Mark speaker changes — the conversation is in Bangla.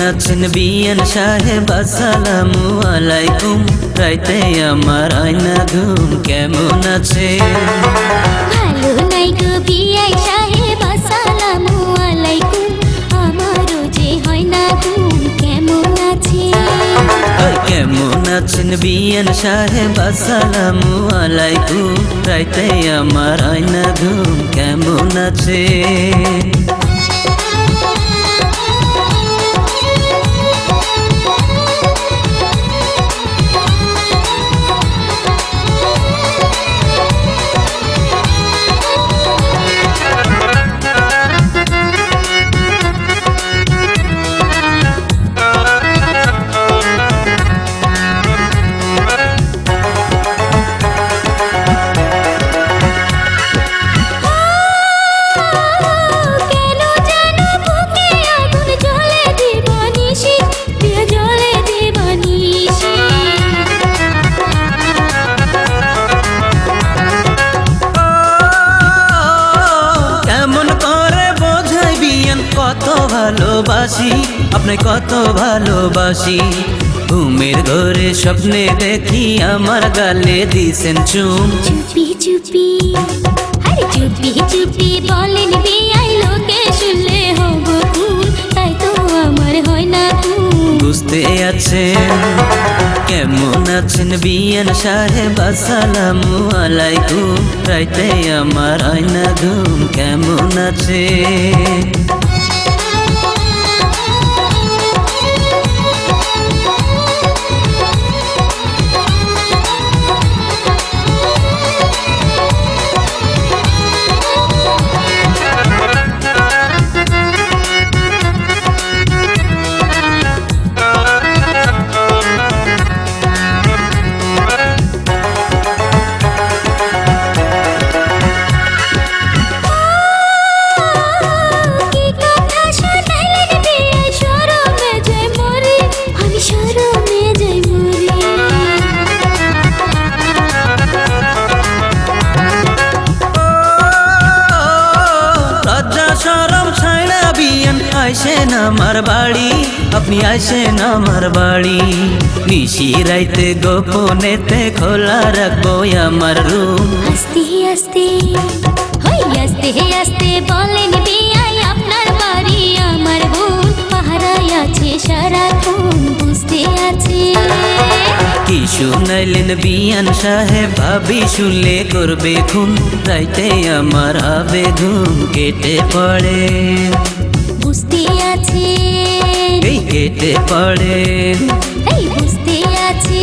Speaker 1: আছেন বিয়ান সাহেব আসসালামু আলাইকুম রাইতে আমার আয়না ঘুম কেমন আছে
Speaker 2: ভালো নাই গো বিয়াই সাহেব আসসালামু আলাইকুম আমারও যে হয় না ঘুম কেমন আছে
Speaker 1: কেমন আছেন বিয়ান সাহেব আসসালামু আলাইকুম রাইতে আমার আয়না ঘুম কেমন আছে কত ভালোবাসি আপনাকে কত ভালোবাসি ঘুমের ঘরে স্বপ্নে দেখি আমার গালে দিছেন চুম
Speaker 2: চুপি চুপি আরে চুপি চুপি বলেন বিয়াই লোকে শুনলে হব খুন তাই তো আমার হয় না ঘুম
Speaker 1: বুঝতে আছেন কেমন আছেন বিয়ান সাহেব আসসালামু আলাইকুম রাইতে আমার আয়না ঘুম কেমন আছে আইসেন আমার বাড়ি আপনি আইসেন আমার বাড়ি নিশি রাইতে গোপনেতে খোলা রাখবো আমার রুম
Speaker 2: আস্তে আস্তে আস্তে আস্তে বলেন বিয়াই আপনার বাড়ি আমার বোন পাহারায় আছে সারাক্ষণ বুঝতে আছে
Speaker 1: কি শুনাইলেন বিয়ান সাহেব ভাবি শুনলে করবে খুন রাইতে আমার হবে ঘুম কেটে পড়ে
Speaker 2: বুঝতে আছে
Speaker 1: এই কেটে পড়ে
Speaker 2: এই বুঝতে আছে।